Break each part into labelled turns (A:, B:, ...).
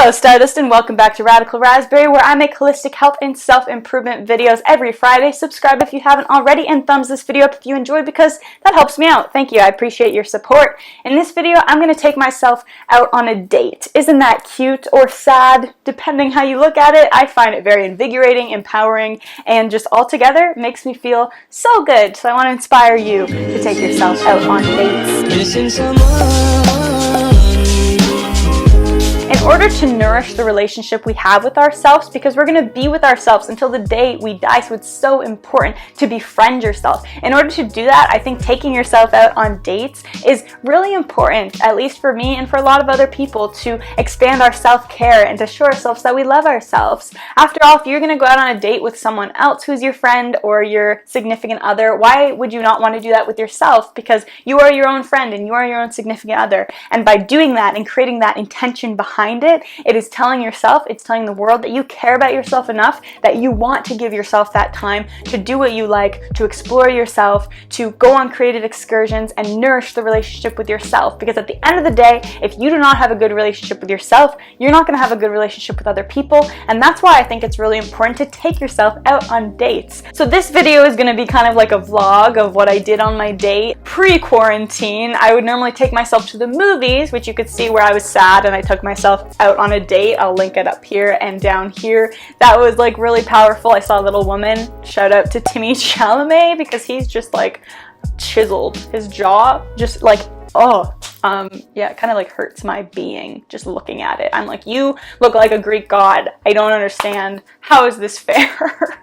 A: Hello Stardust, and welcome back to Radical Raspberry, where I make holistic health and self-improvement videos every Friday. Subscribe if you haven't already, and thumbs this video up if you enjoyed, because that helps me out. Thank you, I appreciate your support. In this video, I'm going to take myself out on a date. Isn't that cute or sad, depending how you look at it? I find it very invigorating, empowering, and just altogether makes me feel so good. So I want to inspire you to take yourself out on dates. In order to nourish the relationship we have with ourselves, because we're going to be with ourselves until the day we die, so it's so important to befriend yourself. In order to do that, I think taking yourself out on dates is really important, at least for me and for a lot of other people, to expand our self-care and to show ourselves that we love ourselves. After all, if you're going to go out on a date with someone else who's your friend or your significant other, why would you not want to do that with yourself? Because you are your own friend and you are your own significant other. And by doing that and creating that intention behind it, it is telling yourself, it's telling the world that you care about yourself enough that you want to give yourself that time to do what you like, to explore yourself, to go on creative excursions and nourish the relationship with yourself. Because at the end of the day, if you do not have a good relationship with yourself, you're not going to have a good relationship with other people. And that's why I think it's really important to take yourself out on dates. So this video is going to be kind of like a vlog of what I did on my date pre-quarantine. I would normally take myself to the movies, which you could see where I was sad and I took myself out on a date. I'll link it up here and down here. That was like really powerful. I saw Little Woman. Shout out to Timmy Chalamet, because he's just like chiseled. His jaw just like, yeah, it kind of like hurts my being just looking at it. I'm like, you look like a Greek god. I don't understand. How is this fair?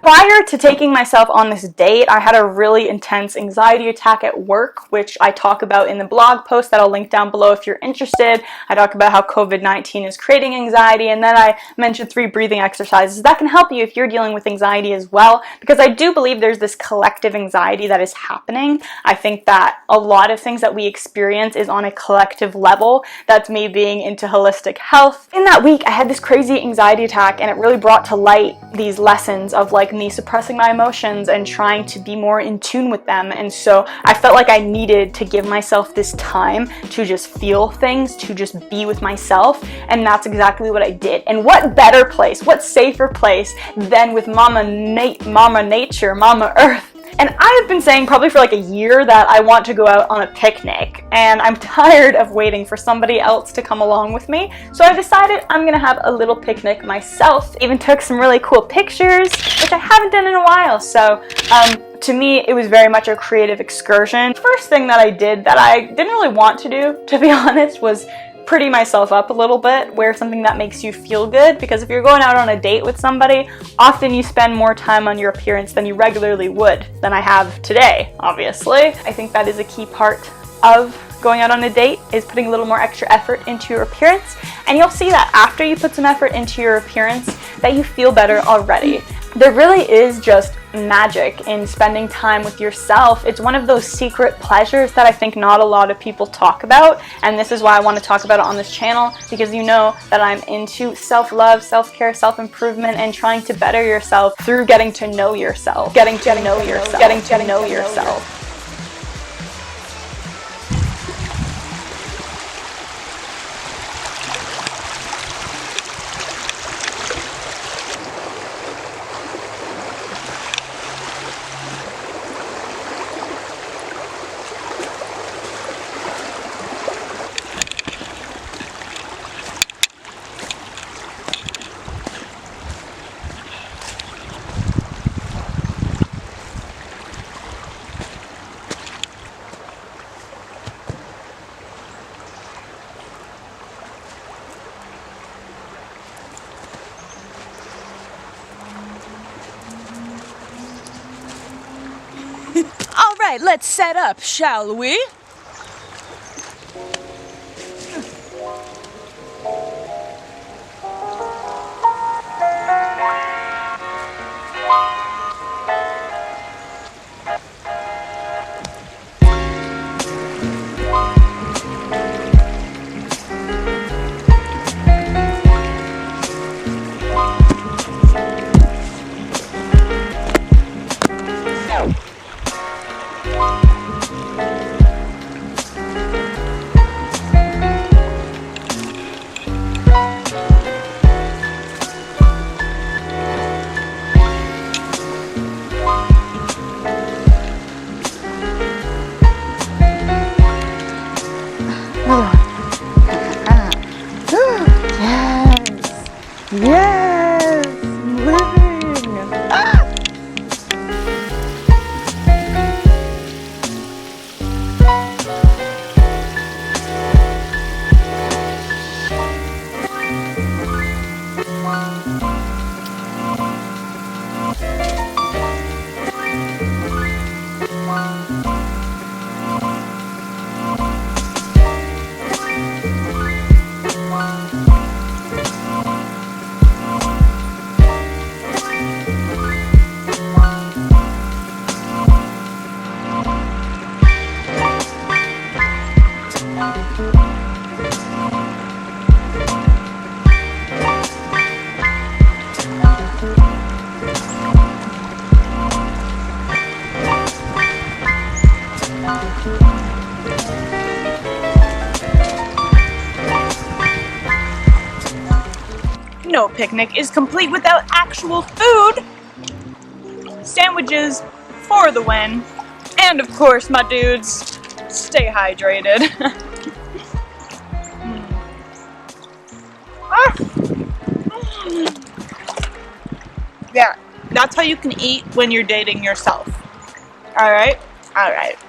A: Prior to taking myself on this date, I had a really intense anxiety attack at work, which I talk about in the blog post that I'll link down below if you're interested. I talk about how COVID-19 is creating anxiety, and then I mentioned 3 breathing exercises that can help you if you're dealing with anxiety as well, because I do believe there's this collective anxiety that is happening. I think that a lot of things that we experience is on a collective level. That's me being into holistic health. In that week, I had this crazy anxiety attack, and it really brought to light these lessons of like me suppressing my emotions and trying to be more in tune with them. And so I felt like I needed to give myself this time to just feel things, to just be with myself, and that's exactly what I did. And what better place, what safer place than with Mama Nature, Mama Earth. And I have been saying probably for like a year that I want to go out on a picnic, and I'm tired of waiting for somebody else to come along with me. So I decided I'm gonna have a little picnic myself. Even took some really cool pictures, which I haven't done in a while. So to me, it was very much a creative excursion. First thing that I did that I didn't really want to do, to be honest, was pretty myself up a little bit, wear something that makes you feel good, because if you're going out on a date with somebody, often you spend more time on your appearance than you regularly would, than I have today, obviously. I think that is a key part of going out on a date, is putting a little more extra effort into your appearance, and you'll see that after you put some effort into your appearance, that you feel better already. There really is just magic in spending time with yourself. It's one of those secret pleasures that I think not a lot of people talk about, and this is why I want to talk about it on this channel, because you know that I'm into self-love, self-care, self-improvement, and trying to better yourself through getting to know yourself. Getting to know yourself.
B: All right, let's set up, shall we?
A: Yes! Living! Ah!
B: No picnic is complete without actual food. Sandwiches for the win. And of course, my dudes, stay hydrated. Yeah, that's how you can eat when you're dating yourself. Alright? Alright.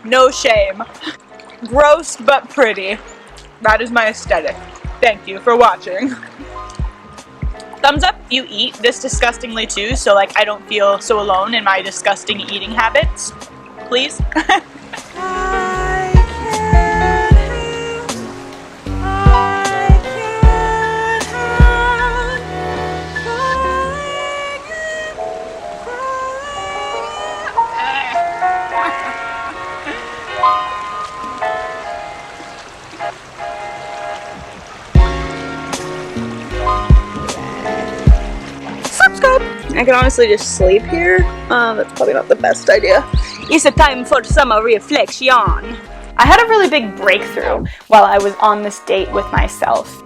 B: No shame. Gross but pretty. That is my aesthetic. Thank you for watching. Thumbs up if you eat this disgustingly too, so like I don't feel so alone in my disgusting eating habits. Please. I can honestly just sleep here. That's probably not the best idea. It's a time for some reflection.
A: I had a really big breakthrough while I was on this date with myself.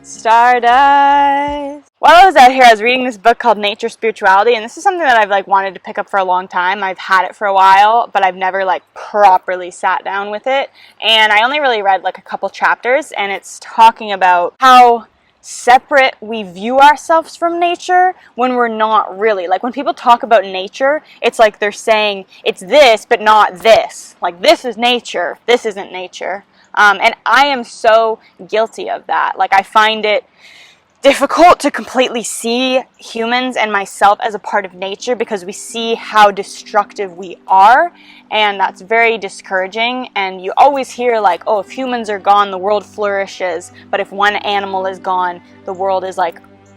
A: Stardust. While I was out here, I was reading this book called Nature Spirituality, and this is something that I've wanted to pick up for a long time. I've had it for a while, but I've never properly sat down with it. And I only really read a couple chapters, and it's talking about how separate we view ourselves from nature when we're not really. When people talk about nature, it's like they're saying it's this but not this. This is nature, this isn't nature. And I am so guilty of that. I find it difficult to completely see humans and myself as a part of nature because we see how destructive we are, and that's very discouraging. And you always hear oh, if humans are gone, the world flourishes, but if one animal is gone, the world is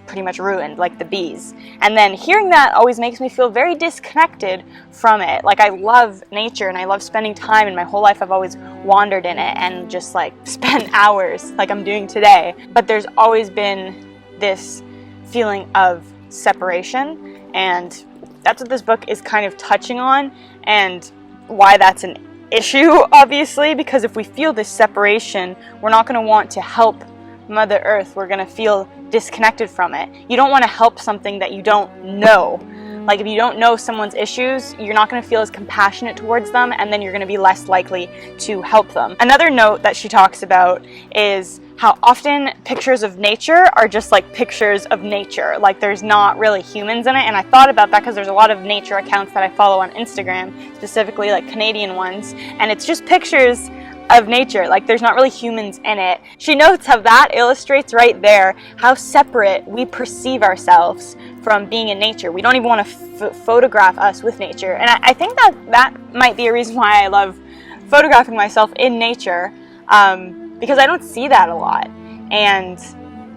A: pretty much ruined, like the bees. And then hearing that always makes me feel very disconnected from it. I love nature and I love spending time, and my whole life I've always wandered in it and just spent hours like I'm doing today. But there's always been this feeling of separation, and that's what this book is kind of touching on, and why that's an issue, obviously, because if we feel this separation, we're not going to want to help Mother Earth. We're going to feel disconnected from it. You don't want to help something that you don't know. If you don't know someone's issues, you're not going to feel as compassionate towards them, and then you're going to be less likely to help them. Another note that she talks about is how often pictures of nature are just pictures of nature. There's not really humans in it. And I thought about that because there's a lot of nature accounts that I follow on Instagram, specifically Canadian ones, and it's just pictures of nature. There's not really humans in it. She notes how that illustrates right there how separate we perceive ourselves from being in nature. We don't even want to photograph us with nature. And I think that might be a reason why I love photographing myself in nature, because I don't see that a lot. And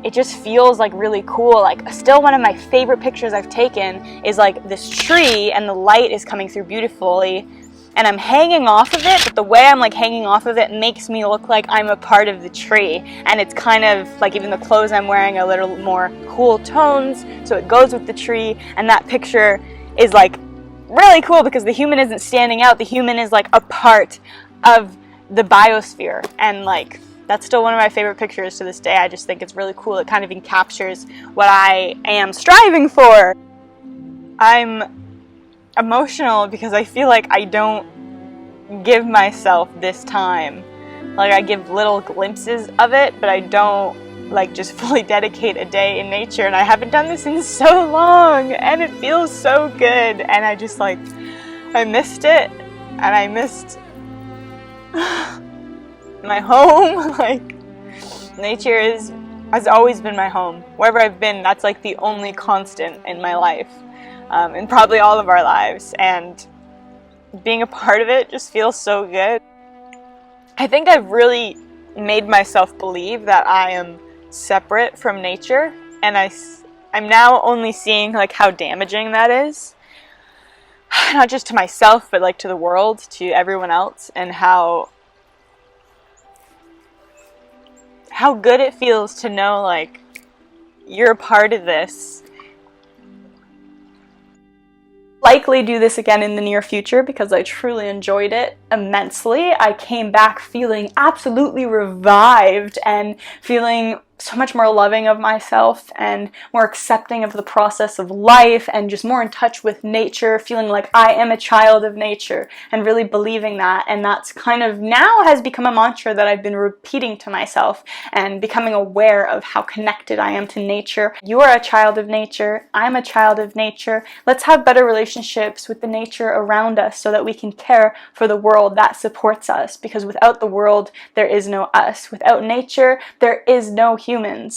A: it just feels really cool. Still one of my favorite pictures I've taken is this tree, and the light is coming through beautifully, and I'm hanging off of it, but the way I'm hanging off of it makes me look like I'm a part of the tree. And it's kind of even the clothes I'm wearing are a little more cool tones, so it goes with the tree. And that picture is really cool because the human isn't standing out. The human is a part of the biosphere, and that's still one of my favorite pictures to this day. I just think it's really cool. It kind of encaptures what I am striving for. I'm emotional because I feel like I don't give myself this time. Like, I give little glimpses of it, but I don't like just fully dedicate a day in nature, and I haven't done this in so long, and it feels so good, and I just like, I missed it, and I missed my home. Like, nature has always been my home. Wherever I've been, that's like the only constant in my life, and probably all of our lives, and being a part of it just feels so good. I think I've really made myself believe that I am separate from nature, and I'm now only seeing like how damaging that is, not just to myself but like to the world, to everyone else, and how good it feels to know like you're a part of this. Likely do this again in the near future because I truly enjoyed it immensely. I came back feeling absolutely revived and feeling so much more loving of myself and more accepting of the process of life and just more in touch with nature, feeling like I am a child of nature and really believing that. And that's kind of now has become a mantra that I've been repeating to myself and becoming aware of how connected I am to nature. You are a child of nature. I'm a child of nature. Let's have better relationships with the nature around us so that we can care for the world that supports us, because without the world, there is no us. Without nature, there is no humans.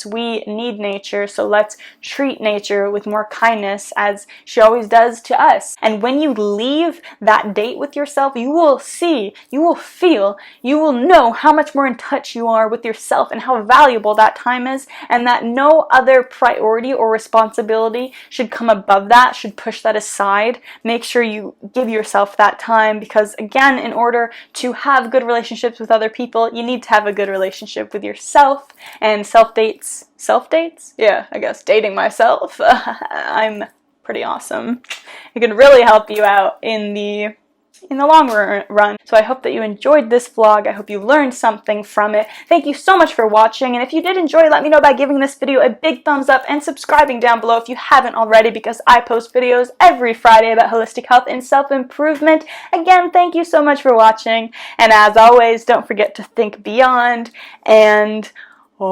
A: We need nature, so let's treat nature with more kindness as she always does to us. And when you leave that date with yourself, you will see, you will feel, you will know how much more in touch you are with yourself and how valuable that time is, and that no other priority or responsibility should come above that, should push that aside. Make sure you give yourself that time, because again, in order to have good relationships with other people, you need to have a good relationship with yourself. And self-dates? Yeah, I guess dating myself. I'm pretty awesome. It can really help you out in the long run. So I hope that you enjoyed this vlog. I hope you learned something from it. Thank you so much for watching, and if you did enjoy, let me know by giving this video a big thumbs up and subscribing down below if you haven't already, because I post videos every Friday about holistic health and self-improvement. Again, thank you so much for watching, and as always, don't forget to think beyond and Om.